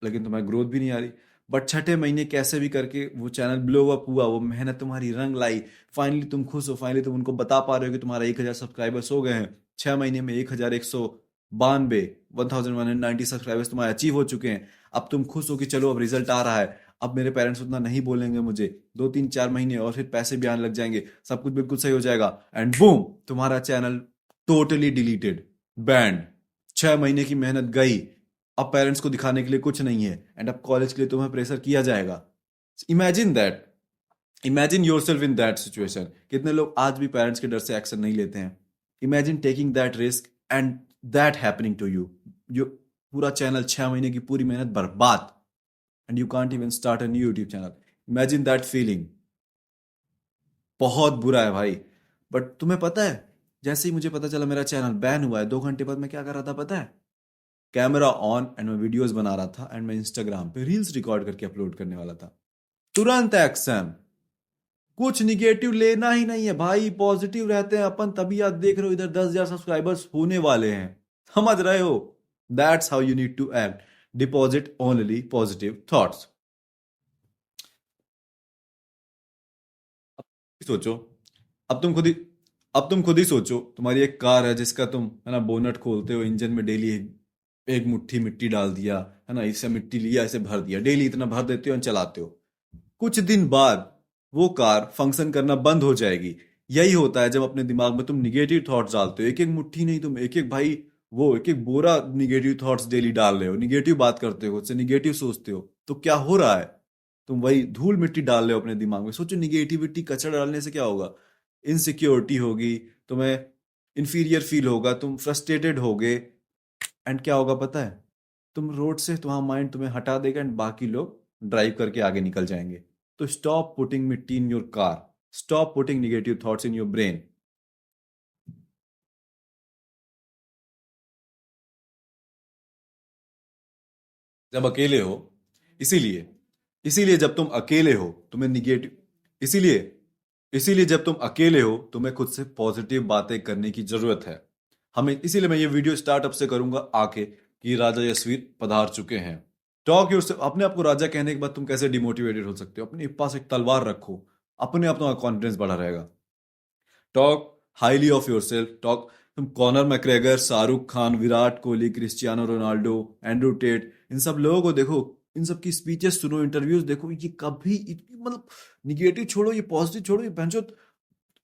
लेकिन तुम्हारी ग्रोथ भी नहीं आ रही। बट छठे महीने कैसे भी करके वो चैनल ब्लो अप हुआ, वो मेहनत तुम्हारी रंग लाई। फाइनली तुम खुश हो, फाइनली तुम उनको बता पा रहे हो कि तुम्हारा 1,000 सब्सक्राइबर्स हो गए हैं। 6 महीने में 1,192, 1,190 सब्सक्राइबर्स तुम्हारे अचीव हो चुके हैं। अब तुम खुश हो कि चलो अब रिजल्ट आ रहा है, अब मेरे पेरेंट्स उतना नहीं बोलेंगे मुझे। 2-3-4 महीने और फिर पैसे भी आने लग जाएंगे, सब कुछ बिल्कुल सही हो जाएगा, एंड बूम, तुम्हारा चैनल टोटली डिलीटेड, बैंड। 6 महीने की मेहनत गई। अब पेरेंट्स को दिखाने के लिए कुछ नहीं है एंड अब कॉलेज के लिए तुम्हें प्रेशर किया जाएगा। Imagine that, imagine your self in that situation. कितने लोग आज भी पेरेंट्स के डर से एक्शन नहीं लेते हैं? Imagine taking that risk and that happening to you. जो पूरा चैनल, 6 महीने की पूरी मेहनत बर्बाद, and you can't even start a new YouTube channel. Imagine that feeling. बहुत बुरा है भाई। बट तुम्हें पता है, जैसे ही मुझे पता चला मेरा चैनल बैन हुआ है, 2 घंटे बाद मैं क्या कर रहा था पता है? कैमरा ऑन एंड मैं वीडियोस बना रहा था एंड मैं इंस्टाग्राम पे रील्स रिकॉर्ड करके अपलोड करने वाला था। तुरंत एक्शन। कुछ निगेटिव लेना ही नहीं है भाई, पॉजिटिव रहते हैं अपन, तभी आप देख रहे हो इधर 10,000 सब्सक्राइबर्स होने वाले हैं। समझ रहे हो? That's how you need to act. Deposit only positive thoughts. सोचो, अब तुम खुद ही अब तुम खुद ही सोचो, तुम्हारी एक कार है जिसका तुम, है ना, बोनट खोलते हो, इंजन में डेली एक मुट्ठी मिट्टी डाल दिया, है ना, इससे मिट्टी लिया, इसे भर दिया, डेली इतना भर देते हो और चलाते हो। कुछ दिन बाद वो कार फंक्शन करना बंद हो जाएगी। यही होता है जब अपने दिमाग में तुम निगेटिव थॉट्स डालते हो, एक एक मुट्ठी नहीं, तुम एक एक भाई, वो एक एक बोरा निगेटिव थॉट्स डेली डाल रहे हो, निगेटिव बात करते हो, उससे निगेटिव सोचते हो, तो क्या हो रहा है? तुम वही धूल मिट्टी डाल रहे हो अपने दिमाग में। सोचो, निगेटिविटी कचरा डालने से क्या होगा? इनसिक्योरिटी होगी, तुम्हें इंफीरियर फील होगा, तुम फ्रस्ट्रेटेड होगे, एंड क्या होगा पता है? तुम रोड से तुम्हारा माइंड तुम्हें हटा देगा एंड बाकी लोग ड्राइव करके आगे निकल जाएंगे। तो स्टॉप पुटिंग मिट्टी in your car, stop putting negative thoughts in your brain. जब अकेले हो, इसीलिए इसीलिए जब तुम अकेले हो तुम्हें निगेटिव इसीलिए इसीलिए जब तुम अकेले हो तुम्हें खुद से पॉजिटिव बातें करने की जरूरत है। हमें इसीलिए मैं ये वीडियो स्टार्टअप से करूंगा आके कि राजा यशवीर पधार चुके हैं। टॉक योर, अपने आप को राजा कहने के बाद तुम कैसे डिमोटिवेटेड हो सकते हो? अपने पास एक तलवार रखो, अपने आप तुम्हारा कॉन्फिडेंस बढ़ा रहेगा। Talk highly of yourself, talk. तुम Conor McGregor, Shahrukh Khan, Virat Kohli, Cristiano Ronaldo, Andrew Tate, इन सब लोगों को देखो, इन सब की स्पीचेस सुनो, इंटरव्यूज देखो, ये कभी मतलब निगेटिव छोड़ो, ये पॉजिटिव छोड़ो, ये भैंचो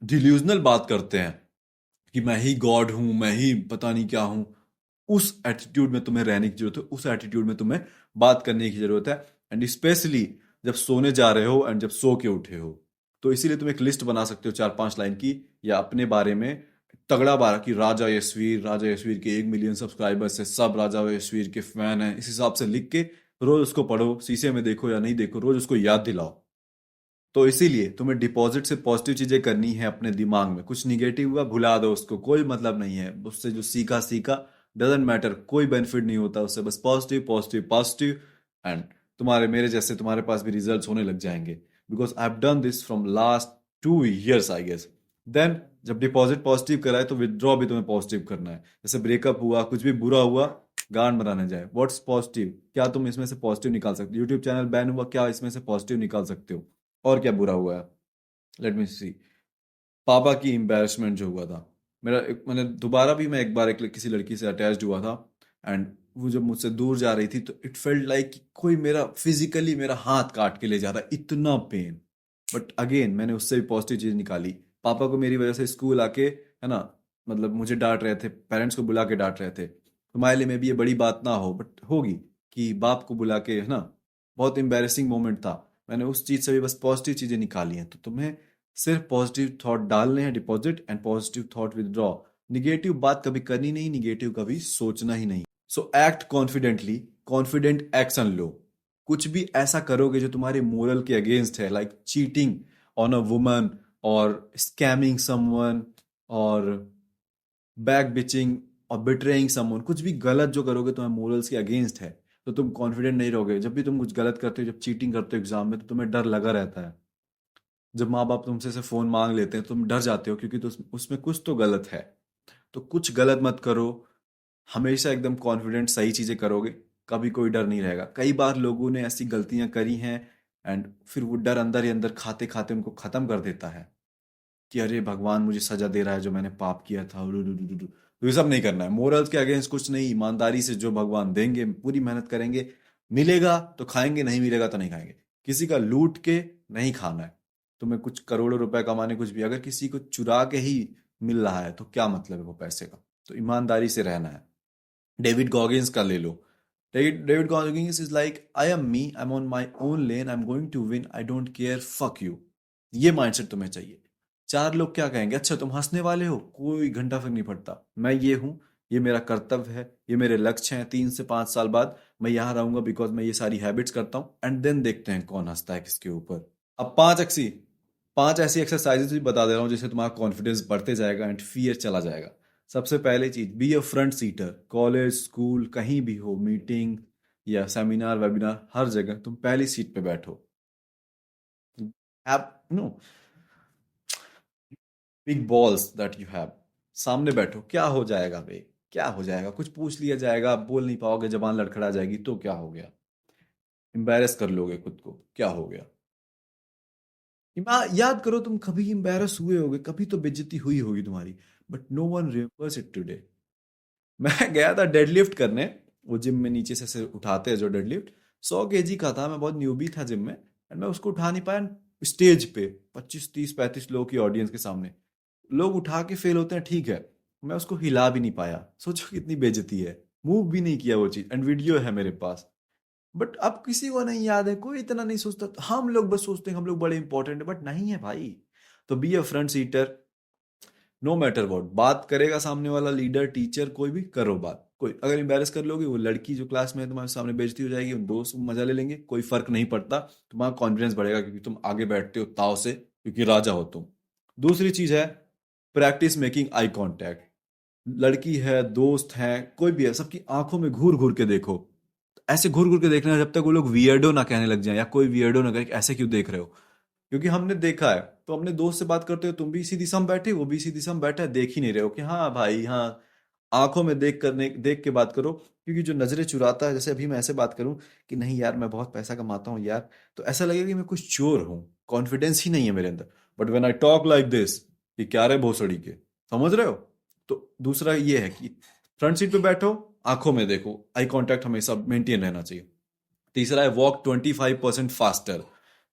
डिल्यूजनल बात करते हैं कि मैं ही गॉड हूं, मैं ही पता नहीं क्या हूं। उस एटीट्यूड में तुम्हें रहने की जरूरत है, उस एटीट्यूड में तुम्हें बात करने की जरूरत है। एंड स्पेशली जब सोने जा रहे हो एंड जब सो के उठे हो, तो इसीलिए तुम एक लिस्ट बना सकते हो 4-5 लाइन की, या अपने बारे में तगड़ा बारा कि राजा यशवीर के 1 मिलियन सब्सक्राइबर्स है, सब राजा यशवीर के फैन हैं, इस हिसाब से लिख के रोज उसको पढ़ो, शीशे में देखो या नहीं देखो, रोज उसको याद दिलाओ। तो इसीलिए तुम्हें डिपॉजिट से पॉजिटिव चीजें करनी है अपने दिमाग में। कुछ निगेटिव हुआ भुला दो उसको, कोई मतलब नहीं है उससे, जो सीखा सीखा, डजेंट मैटर, कोई बेनिफिट नहीं होता उससे, बस पॉजिटिव पॉजिटिव पॉजिटिव। एंड तुम्हारे मेरे जैसे तुम्हारे पास भी रिजल्ट्स होने लग जाएंगे, because I have done this from last 2 years I guess. Then जब डिपॉजिट पॉजिटिव कराए तो विदड्रॉ भी तुम्हें पॉजिटिव करना है। जैसे ब्रेकअप हुआ, कुछ भी बुरा हुआ, गांड बनाने जाए, व्हाट्स पॉजिटिव, क्या तुम इसमें से पॉजिटिव निकाल सकते हो? यूट्यूब चैनल बैन हुआ, क्या इसमें से पॉजिटिव निकाल सकते हो? और क्या बुरा हुआ है? लेट मी सी। पापा की एम्बेरसमेंट जो हुआ था, मैंने दोबारा भी, मैं एक बार किसी लड़की से अटैच्ड हुआ था, एंड वो जब मुझसे दूर जा रही थी तो इट फेल्ट लाइक कोई मेरा फिजिकली मेरा हाथ काट के ले जा रहा है, इतना पेन। बट अगेन मैंने उससे भी पॉजिटिव चीज निकाली। पापा को मेरी वजह से स्कूल आके, है ना, मतलब मुझे डांट रहे थे, पेरेंट्स को बुला के डांट रहे थे, तुम्हारे लिए में भी ये बड़ी बात ना हो बट होगी, कि बाप को बुला के, है ना, बहुत एम्बेरसिंग मोमेंट था। मैंने उस चीज से भी बस पॉजिटिव चीजें निकाली हैं। तो तुम्हें सिर्फ पॉजिटिव थॉट डालने हैं deposit, and positive thought withdraw. Negative बात कभी करनी नहीं, निगेटिव कभी सोचना ही नहीं। सो एक्ट कॉन्फिडेंटली, कॉन्फिडेंट एक्शन लो। कुछ भी ऐसा करोगे जो तुम्हारे मोरल के अगेंस्ट है, like cheating on a woman, और स्कैमिंग समवन, और बैक बिचिंग, और बिट्रेइंग समवन, कुछ भी गलत जो करोगे तुम्हारे मोरल्स के अगेंस्ट है, तो तुम कॉन्फिडेंट नहीं रहोगे। जब भी तुम कुछ गलत करते हो, जब चीटिंग करते हो एग्जाम में, तो तुम्हें डर लगा रहता है। जब माँ बाप तुमसे से फोन मांग लेते हैं तो तुम डर जाते हो, क्योंकि तो उसमें कुछ तो गलत है। तो कुछ गलत मत करो, हमेशा एकदम कॉन्फिडेंट सही चीजें करोगे, कभी कोई डर नहीं रहेगा। कई बार लोगों ने ऐसी गलतियां करी हैं, एंड फिर वो डर अंदर ही अंदर खाते खाते उनको खत्म कर देता है, कि अरे भगवान मुझे सजा दे रहा है जो मैंने पाप किया था। तो ये सब नहीं करना है, मोरल्स के अगेंस्ट कुछ नहीं, ईमानदारी से जो भगवान देंगे पूरी मेहनत करेंगे, मिलेगा तो खाएंगे, नहीं मिलेगा तो नहीं खाएंगे। किसी का लूट के नहीं खाना है। तुम्हें कुछ करोड़ों रुपए कमाने, कुछ भी, अगर किसी को चुरा के ही मिल रहा है तो क्या मतलब है वो पैसे का? तो ईमानदारी से रहना है। डेविड गॉगिंस का ले लो। David Goggins is like, I am me, I am on my own lane, I am going to win, I don't care, fuck you. ये माइंडसेट तुम्हें चाहिए। चार लोग क्या कहेंगे, अच्छा तुम हंसने वाले हो, कोई घंटा फर्क नहीं पड़ता, मैं ये हूं, ये मेरा कर्तव्य है, ये मेरे लक्ष्य हैं। 3 से 5 साल बाद मैं यहाँ रहूंगा, बिकॉज मैं ये सारी हैबिट्स करता हूँ, एंड देन देखते हैं कौन हंसता है किसके ऊपर। अब 5 ऐसी एक्सरसाइजेस भी बता दे रहा हूँ जिससे तुम्हारा कॉन्फिडेंस बढ़ते जाएगा एंड फियर चला जाएगा। सबसे पहले चीज, B a front seater. College, school, कहीं भी हो, मीटिंग या सेमिनार वेबिनार, हर जगह तुम पहली सीट पे बैठो। Have no big balls that you have. सामने बैठो, क्या हो जाएगा बे? क्या हो जाएगा? कुछ पूछ लिया जाएगा, बोल नहीं पाओगे, जबान लड़खड़ा जाएगी, तो क्या हो गया? एम्बेरस कर लोगे खुद को, क्या हो गया? याद करो, तुम कभी एम्बेरस हुए होगे, कभी तो बेइज्जती हुई होगी तुम्हारी, but no one remembers it today. मैं गया था डेडलिफ्ट करने, वो जिम में नीचे से ऐसे उठाते हैं जो डेडलिफ्ट, 100 kg का था, मैं बहुत न्यूबी था जिम में, एंड मैं उसको उठा नहीं पाया स्टेज पे 25 30 35 लोगों की ऑडियंस के सामने। लोग उठा के फेल होते हैं, ठीक है, मैं उसको हिला भी नहीं पाया, सोचो कितनी बेइज्जती है, मूव भी नहीं किया वो चीज, एंड वीडियो है मेरे पास। बट अब किसी को नहीं याद है, कोई इतना नहीं सोचता, हम लोग बस सोचते हैं हम लोग बड़े इंपॉर्टेंट है, बट नहीं है भाई। तो be a front seater, no matter what, बात करेगा सामने वाला, लीडर टीचर कोई भी, करो बात। कोई अगर एम्बेरस कर लोगे, वो लड़की जो क्लास में है तुम्हारे सामने बेइज्जती हो जाएगी, उन दोस्त मजा ले लेंगे, कोई फर्क नहीं पड़ता, तुम्हारा कॉन्फिडेंस बढ़ेगा क्योंकि तुम आगे बैठते हो ताव से, क्योंकि राजा हो तुम। दूसरी चीज है प्रैक्टिस मेकिंग आई कांटेक्ट। लड़की है, दोस्त है, कोई भी है, सबकी आंखों में घूर घूर के देखो। ऐसे घूर घूर के देखना है जब तक वो लोग वियर्डो ना कहने लग जाए, या कोई वियर्डो ना कहे कि ऐसे क्यों देख रहे हो। क्योंकि हमने देखा है, तो अपने दोस्त से बात करते हो, तुम भी इसी दिशा में बैठे, वो भी इसी दिशा में बैठा है, देख ही नहीं रहे हो कि हाँ भाई हाँ। आंखों में देख के बात करो, क्योंकि जो नजरें चुराता है, जैसे अभी मैं ऐसे बात करूं कि नहीं यार मैं बहुत पैसा कमाता हूँ यार, तो ऐसा लगेगा कि मैं कुछ चोर हूँ, कॉन्फिडेंस ही नहीं है मेरे अंदर। But when I talk like this, कि क्या रे भोसड़ी के, समझ रहे हो। तो दूसरा ये है कि फ्रंट सीट पे बैठो, आंखों में देखो, आई कांटेक्ट हमेशा मेंटेन रहना चाहिए। तीसरा है वॉक 25% फास्टर।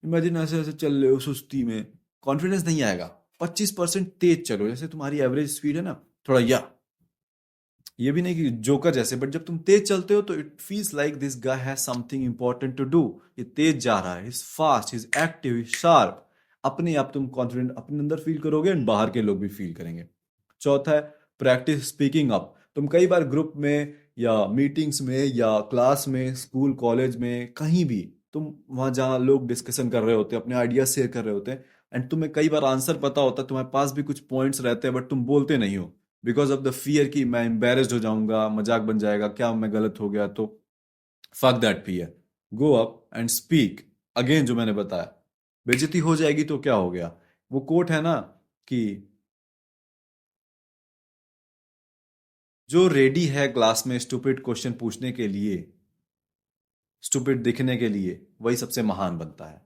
इमेजिन ऐसे ऐसे चल रहे हो सुस्ती में, कॉन्फिडेंस नहीं आएगा। 25% तेज चलो, जैसे तुम्हारी एवरेज स्पीड है ना, थोड़ा या ये भी नहीं कि जोकर जैसे, बट जब तुम तेज चलते हो तो it feels like this guy has something important to do. ये तेज जा रहा है, is fast, is active, is sharp. अपने आप तुम कॉन्फिडेंट अपने अंदर फील करोगे, एंड बाहर के लोग भी फील करेंगे। चौथा है प्रैक्टिस स्पीकिंग अप। तुम कई बार ग्रुप में या मीटिंग्स में या क्लास में, स्कूल कॉलेज में, कहीं भी, तुम वहां जहाँ लोग डिस्कशन कर रहे होते हैं, अपने आइडियाज शेयर कर रहे होते हैं, एंड तुम्हें कई बार आंसर पता होता है, तुम्हारे पास भी कुछ पॉइंट्स रहते हैं, बट तुम बोलते नहीं हो, बिकॉज ऑफ द फियर कि मैं एम्बेरस्ड हो जाऊंगा, मजाक बन जाएगा, क्या मैं गलत हो गया तो। Fuck that fear, go up and speak. Again जो मैंने बताया, बेइज्जती हो जाएगी तो क्या हो गया। वो कोट है ना कि जो रेडी है क्लास में स्टूपिड क्वेश्चन पूछने के लिए, स्टूपिड दिखने के लिए, वही सबसे महान बनता है।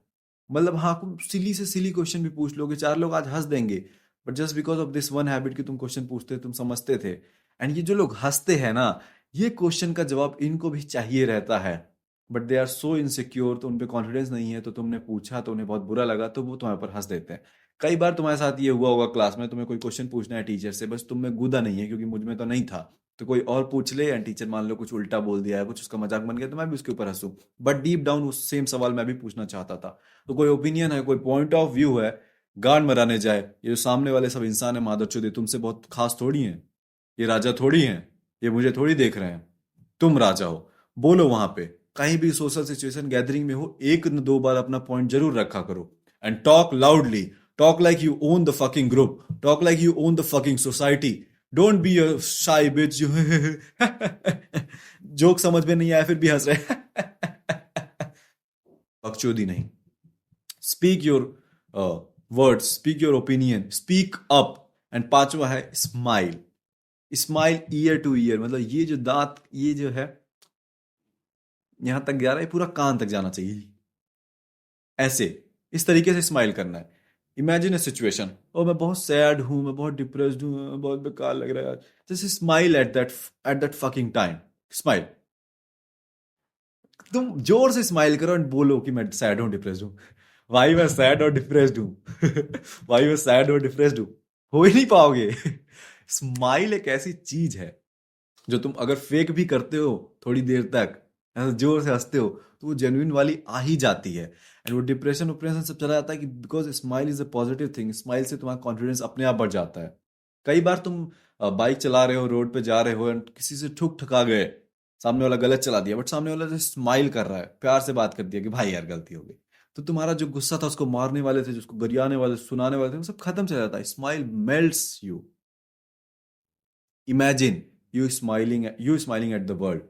मतलब हाँ, तुम सिली से सिली क्वेश्चन भी पूछ लोगे, चार लोग आज हंस देंगे, but just because of this one habit कि तुम क्वेश्चन पूछते, तुम समझते थे। एंड ये जो लोग हंसते हैं ना, ये क्वेश्चन का जवाब इनको भी चाहिए रहता है, but they are so insecure, तो उन पे कॉन्फिडेंस नहीं है, तो तुमने पूछा तो उन्हें बहुत बुरा लगा, तो वो तुम्हारे पर हंस देते हैं। कई बार तुम्हारे साथ ये हुआ होगा, क्लास में तुम्हें कोई क्वेश्चन पूछना है टीचर से, बस तुम में गुदा नहीं है क्योंकि मुझ में तो नहीं था, तो कोई और पूछ ले, एंड टीचर मान लो कुछ उल्टा बोल दिया है, कुछ उसका मजाक बन गया, तो मैं भी उसके ऊपर हंसूं, बट डीप डाउन उस सेम सवाल मैं भी पूछना चाहता था। तो कोई ओपिनियन है, कोई पॉइंट ऑफ व्यू है, गांड मराने जाए, ये जो सामने वाले सब इंसान है मादरचोद, ये तुमसे बहुत खास थोड़ी हैं, ये राजा थोड़ी हैं, ये मुझे थोड़ी देख रहे हैं। तुम राजा हो, बोलो वहां पे, कहीं भी सोशल सिचुएशन गैदरिंग में हो, एक न दो बार अपना पॉइंट जरूर रखा करो, and talk loudly, talk like you own the fucking group, talk like you own the fucking society. Don't be a शाई बिच जो जोक समझ में नहीं आया फिर भी हंस रहे बकचोदी नहीं। Speak your words, speak your opinion, speak up. And पांचवा है smile. Smile year two year, मतलब ये जो दांत, ये जो है यहां तक जा रहा है, पूरा कान तक जाना चाहिए, ऐसे, इस तरीके से स्माइल करना है। इमेजिन ए सिचुएशन, ओ मैं बहुत सैड हूं, मैं बहुत डिप्रेस्ड हूं, बहुत बेकार लग रहा है, जैसे smile at that fucking time. Smile, तुम जोर से स्माइल करो एंड बोलो कि मैं सैड हूं, डिप्रेस्ड हूं। भाई मैं सैड और डिप्रेस्ड हूं भाई मैं सैड और डिप्रेस्ड हूं, हो ही नहीं पाओगे स्माइल एक ऐसी चीज है जो तुम अगर फेक भी करते हो थोड़ी देर तक, ऐसे जोर से हंसते हो, तो वो जेन्युइन वाली आ ही जाती है। एंड वो डिप्रेशन डिप्रेशन सब चला जाता है कि because smile is a positive thing, smile से तुम्हारा कॉन्फिडेंस अपने आप बढ़ जाता है। कई बार तुम बाइक चला रहे हो, रोड पे जा रहे हो, एंड किसी से ठुक ठुका गए, सामने वाला गलत चला दिया, बट सामने वाला जो स्माइल कर रहा है, प्यार से बात कर दिया कि भाई यार गलती हो गई, तो तुम्हारा जो गुस्सा था, उसको मारने वाले थे, जिसको गरियाने वाले, सुनाने वाले थे, वो सब खत्म चला जाता है। Smile melts you. Imagine you smiling at the world,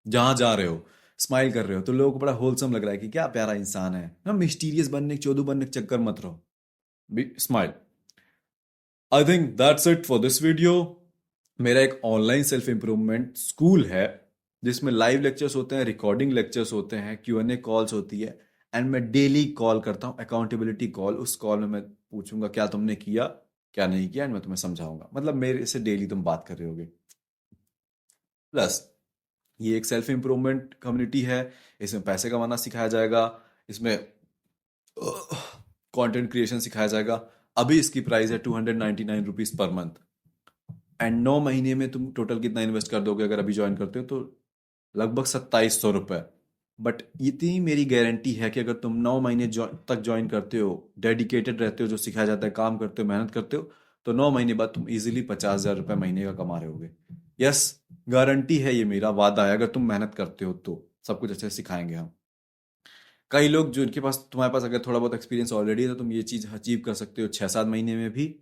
जहां जा रहे हो, स्माइल कर रहे हो, तो लोगों को बड़ा होलसम लग रहा है कि क्या प्यारा इंसान है ना, मिस्टीरियस बनने, चोदू बनने के चक्कर मत रहो, smile. I think that's it for this video. मेरा एक ऑनलाइन सेल्फ इंप्रूवमेंट स्कूल है, जिसमें लाइव लेक्चर्स होते हैं, रिकॉर्डिंग लेक्चर्स होते हैं, Q&A कॉल्स होती है, एंड मैं डेली कॉल करता हूँ, अकाउंटेबिलिटी कॉल। उस कॉल में मैं पूछूंगा क्या तुमने किया, क्या नहीं किया, एंड मैं तुम्हें समझाऊंगा, मतलब मेरे से डेली तुम बात कर रहे होगे। प्लस ये एक सेल्फ इम्प्रूवमेंट कम्युनिटी है। इसमें पैसे कमाना सिखाया जाएगा, इसमें कंटेंट क्रिएशन सिखाया जाएगा। अभी इसकी प्राइस है 299 रुपीज पर मंथ। एंड 9 महीने में तुम टोटल कितना इन्वेस्ट कर दोगे अगर अभी ज्वाइन करते हो तो लगभग 2700 रुपये। बट इतनी मेरी गारंटी है कि अगर तुम 9 महीने तक ज्वाइन करते हो, डेडिकेटेड रहते हो, जो सिखाया जाता है, काम करते हो, मेहनत करते हो, तो 9 महीने बाद तुम इजीली 50,000 रुपये महीने का कमा रहे होगे। यस, गारंटी है, ये मेरा वादा है। अगर तुम मेहनत करते हो तो सब कुछ अच्छे से सिखाएंगे हम। कई लोग जो इनके पास, तुम्हारे पास अगर थोड़ा बहुत एक्सपीरियंस ऑलरेडी है तो तुम ये चीज अचीव कर सकते हो 6-7 महीने में भी।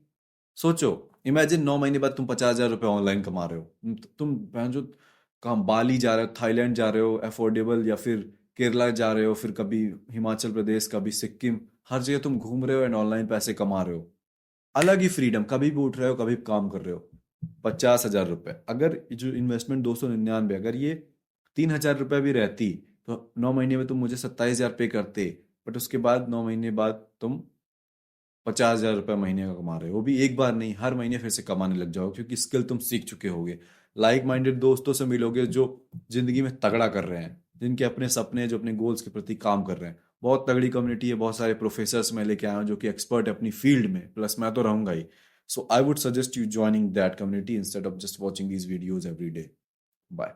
सोचो, इमेजिन 9 महीने बाद तुम 50,000 रुपये ऑनलाइन कमा रहे हो। तुम बहन जो कहाँ बाली जा रहे हो, थाईलैंड जा रहे हो अफोर्डेबल, या फिर केरला जा रहे हो, फिर कभी हिमाचल प्रदेश, कभी सिक्किम, हर जगह तुम घूम रहे हो एंड ऑनलाइन पैसे कमा रहे हो। अलग ही फ्रीडम, कभी भी उठ रहे हो, कभी भी काम कर रहे हो। 50,000 रुपये, अगर ये जो इन्वेस्टमेंट 299, अगर ये 3,000 रुपये भी रहती तो 9 महीने में तुम मुझे 27,000 पे करते। बट उसके बाद 9 महीने बाद तुम 50,000 रुपये महीने का कमा रहे हो, वो भी एक बार नहीं, हर महीने फिर से कमाने लग जाओ, क्योंकि स्किल तुम सीख चुके होगे। लाइक माइंडेड दोस्तों से मिलोगे जो जिंदगी में तगड़ा कर रहे हैं, जिनके अपने सपने, जो अपने गोल्स के प्रति काम कर रहे हैं। बहुत तगड़ी कम्युनिटी है, बहुत सारे प्रोफेसर्स मैं लेके आया हूँ जो कि एक्सपर्ट है अपनी फील्ड में, प्लस मैं तो रहूंगा ही। So I would suggest you joining that community instead of just watching these videos every day. Bye.